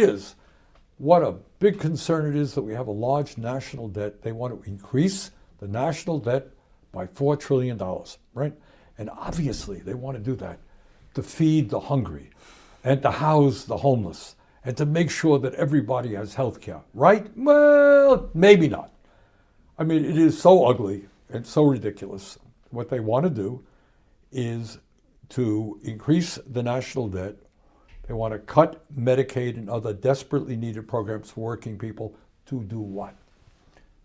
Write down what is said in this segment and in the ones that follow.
is what a big concern it is that we have a large national debt. They want to increase the national debt by $4 trillion, right? And obviously they want to do that to feed the hungry and to house the homeless and to make sure that everybody has health care, right? Well, maybe not. I mean, it is so ugly and so ridiculous. What they want to do is to increase the national debt. They want to cut Medicaid and other desperately needed programs for working people. To do what?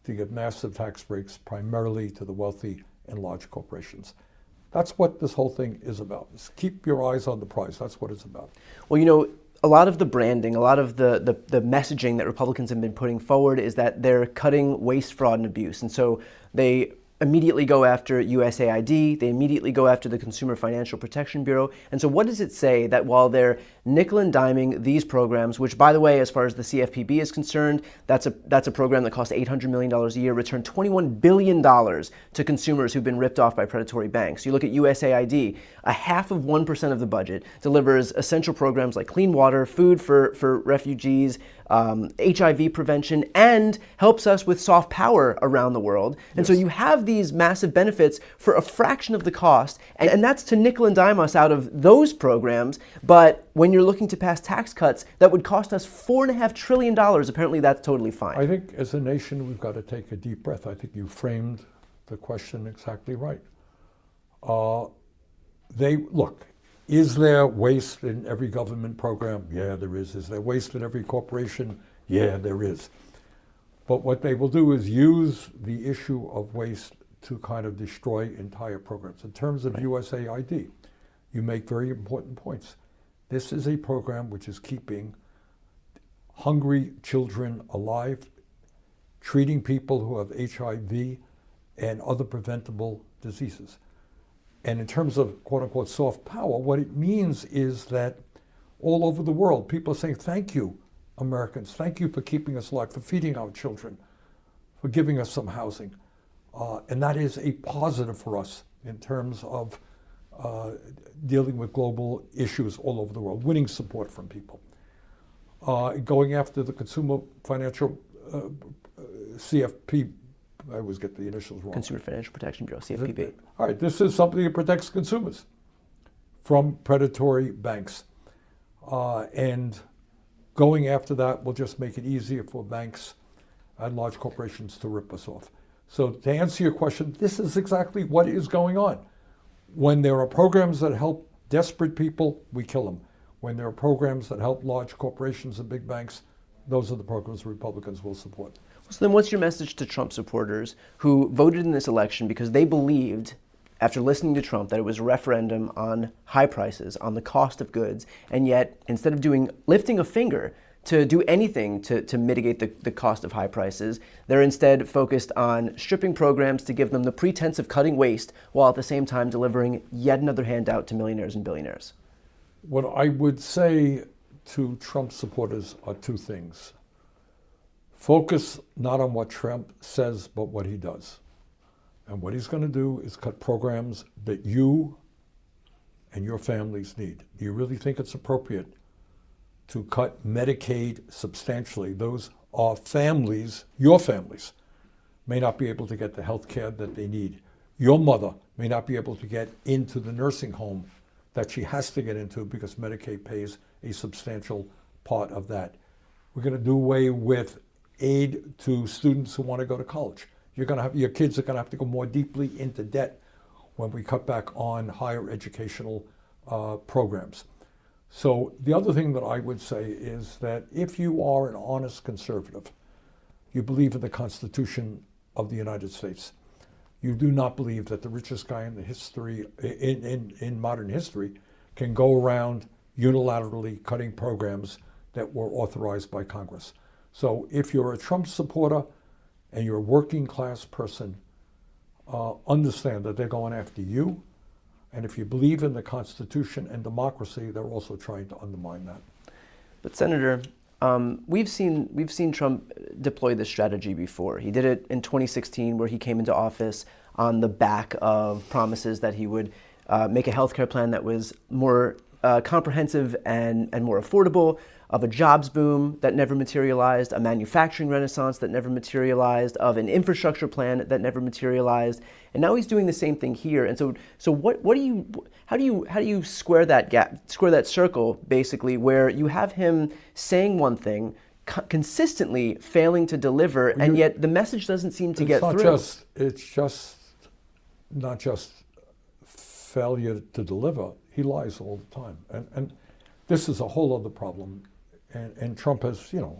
To give massive tax breaks primarily to the wealthy and large corporations. That's what this whole thing is about. Just keep your eyes on the prize. That's what it's about. Well, you know, a lot of the branding, a lot of the messaging that Republicans have been putting forward is that they're cutting waste, fraud, and abuse. And so they immediately go after USAID, they immediately go after the Consumer Financial Protection Bureau. And so what does it say that while they're nickel and diming these programs, which by the way, as far as the CFPB is concerned, that's a program that costs $800 million a year, returned $21 billion to consumers who've been ripped off by predatory banks. You look at USAID, 0.5% of the budget delivers essential programs like clean water, food for refugees, HIV prevention, and helps us with soft power around the world. And so you have these massive benefits for a fraction of the cost, and that's to nickel and dime us out of those programs. But when you're looking to pass tax cuts that would cost us $4.5 trillion, apparently that's totally fine. I think as a nation, we've got to take a deep breath. I think you framed the question exactly right. Is there waste in every government program? Yeah, there is. Is there waste in every corporation? Yeah, there is. But what they will do is use the issue of waste to kind of destroy entire programs. In terms of USAID, you make very important points. This is a program which is keeping hungry children alive, treating people who have HIV and other preventable diseases. And in terms of quote unquote soft power, what it means is that all over the world, people are saying, thank you, Americans. Thank you for keeping us alive, for feeding our children, for giving us some housing. And that is a positive for us in terms of dealing with global issues all over the world, winning support from people. Going after the Consumer Financial CFP, I always get the initials wrong. Consumer Financial Protection Bureau, CFPB. All right, this is something that protects consumers from predatory banks. And going after that will just make it easier for banks and large corporations to rip us off. So to answer your question, this is exactly what is going on. When there are programs that help desperate people, we kill them. When there are programs that help large corporations and big banks, those are the programs Republicans will support. So then what's your message to Trump supporters who voted in this election because they believed, after listening to Trump, that it was a referendum on high prices, on the cost of goods, and yet instead of lifting a finger to do anything to mitigate the cost of high prices, they're instead focused on stripping programs to give them the pretense of cutting waste while at the same time delivering yet another handout to millionaires and billionaires? What I would say to Trump supporters are two things. Focus not on what Trump says, but what he does. And what he's going to do is cut programs that you and your families need. Do you really think it's appropriate to cut Medicaid substantially? Those are families, your families, may not be able to get the health care that they need. Your mother may not be able to get into the nursing home that she has to get into because Medicaid pays a substantial part of that. We're going to do away with aid to students who want to go to college. Your kids are going to have to go more deeply into debt when we cut back on higher educational programs. So the other thing that I would say is that if you are an honest conservative, you believe in the Constitution of the United States. You do not believe that the richest guy in the history, in modern history, can go around unilaterally cutting programs that were authorized by Congress. So if you're a Trump supporter and you're a working class person, understand that they're going after you. And if you believe in the Constitution and democracy, they're also trying to undermine that. But Senator, we've seen Trump deploy this strategy before. He did it in 2016, where he came into office on the back of promises that he would make a healthcare plan that was more comprehensive and more affordable. a jobs boom that never materialized, a manufacturing renaissance that never materialized, of an infrastructure plan that never materialized, and now he's doing the same thing here. And how do you square that gap, square that circle, basically, where you have him saying one thing, consistently failing to deliver, and yet the message doesn't seem to get through? It's just not just failure to deliver. He lies all the time, and this is a whole other problem. And Trump has, I'm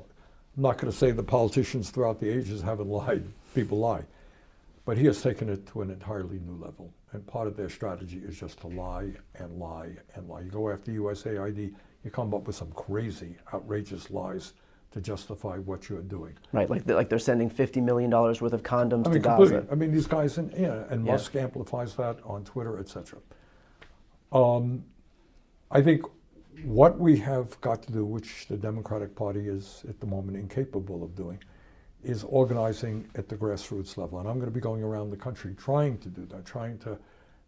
not going to say the politicians throughout the ages haven't lied. People lie, but he has taken it to an entirely new level. And part of their strategy is just to lie and lie and lie. You go after USAID, you come up with some crazy, outrageous lies to justify what you're doing. Right, like they're sending $50 million worth of condoms to completely. Gaza. I mean, these guys, and Musk amplifies that on Twitter, etc. I think what we have got to do, which the Democratic Party is at the moment incapable of doing, is organizing at the grassroots level. And I'm going to be going around the country trying to do that, trying to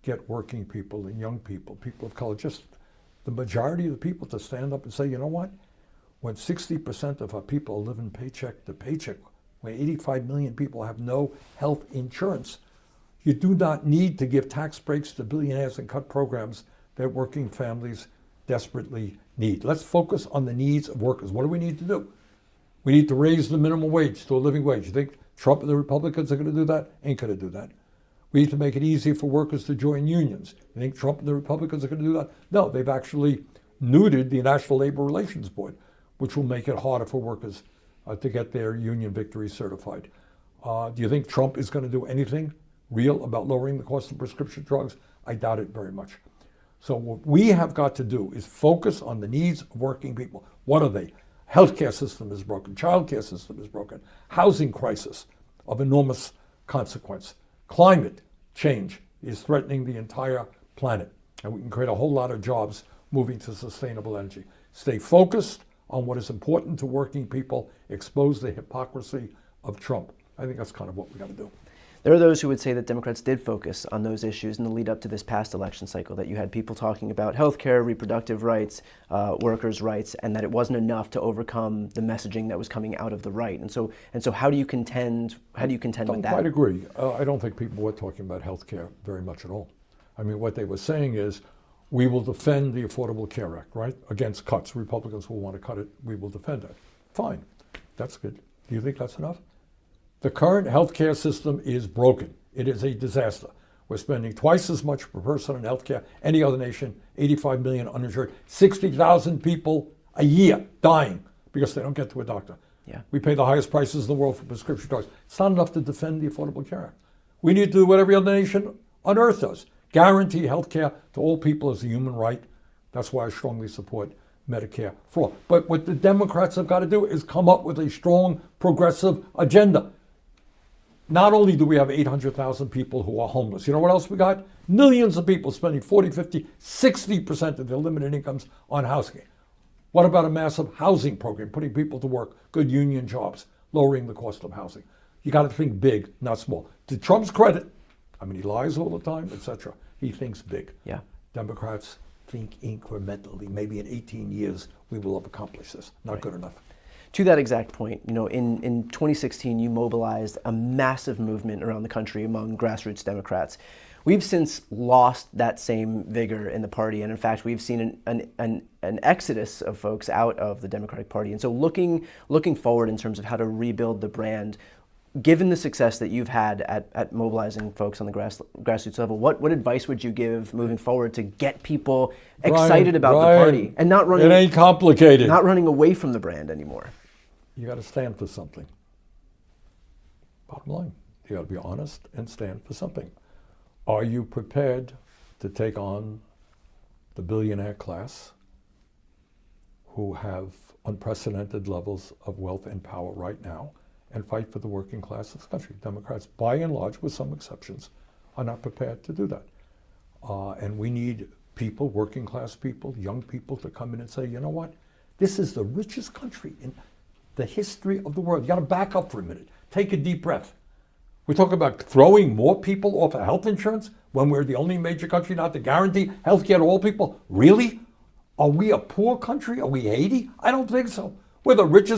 get working people and young people, people of color, just the majority of the people to stand up and say, you know what? When 60% of our people are living paycheck to paycheck, when 85 million people have no health insurance, you do not need to give tax breaks to billionaires and cut programs that working families desperately need. Let's focus on the needs of workers. What do we need to do? We need to raise the minimum wage to a living wage. You think Trump and the Republicans are going to do that? Ain't going to do that. We need to make it easy for workers to join unions. You think Trump and the Republicans are going to do that? No, they've actually neutered the National Labor Relations Board, which will make it harder for workers to get their union victory certified. Do you think Trump is going to do anything real about lowering the cost of prescription drugs? I doubt it very much. So what we have got to do is focus on the needs of working people. What are they? Healthcare system is broken. Childcare system is broken. Housing crisis of enormous consequence. Climate change is threatening the entire planet. And we can create a whole lot of jobs moving to sustainable energy. Stay focused on what is important to working people. Expose the hypocrisy of Trump. I think that's kind of what we got to do. There are those who would say that Democrats did focus on those issues in the lead up to this past election cycle, that you had people talking about healthcare, reproductive rights, workers' rights, and that it wasn't enough to overcome the messaging that was coming out of the right. And so how do you contend with that? I don't quite agree. I don't think people were talking about healthcare very much at all. I mean, what they were saying is, we will defend the Affordable Care Act, right? Against cuts. Republicans will want to cut it. We will defend it. Fine. That's good. Do you think that's enough? The current healthcare system is broken. It is a disaster. We're spending twice as much per person on healthcare any other nation, 85 million uninsured, 60,000 people a year dying because they don't get to a doctor. Yeah. We pay the highest prices in the world for prescription drugs. It's not enough to defend the Affordable Care Act. We need to do what every other nation on earth does. Guarantee healthcare to all people as a human right. That's why I strongly support Medicare for all. But what the Democrats have got to do is come up with a strong progressive agenda. Not only do we have 800,000 people who are homeless, you know what else we got? Millions of people spending 40, 50, 60% of their limited incomes on housing. What about a massive housing program, putting people to work, good union jobs, lowering the cost of housing? You got to think big, not small. To Trump's credit, I mean, he lies all the time, etc. He thinks big. Yeah. Democrats think incrementally. Maybe in 18 years, we will have accomplished this. Not good enough. To that exact point, in 2016, you mobilized a massive movement around the country among grassroots Democrats. We've since lost that same vigor in the party, and in fact, we've seen an exodus of folks out of the Democratic Party. And so, looking forward in terms of how to rebuild the brand, given the success that you've had at mobilizing folks on the grassroots level, what advice would you give moving forward to get people excited about the party and not running? It ain't complicated. Not running away from the brand anymore. You got to stand for something. Bottom line, you got to be honest and stand for something. Are you prepared to take on the billionaire class who have unprecedented levels of wealth and power right now and fight for the working class of the country? Democrats, by and large, with some exceptions, are not prepared to do that. And we need people, working class people, young people, to come in and say, you know what? This is the richest country in the history of the world. You got to back up for a minute. Take a deep breath. We talk about throwing more people off of health insurance when we're the only major country not to guarantee health care to all people. Really? Are we a poor country? Are we Haiti? I don't think so. We're the richest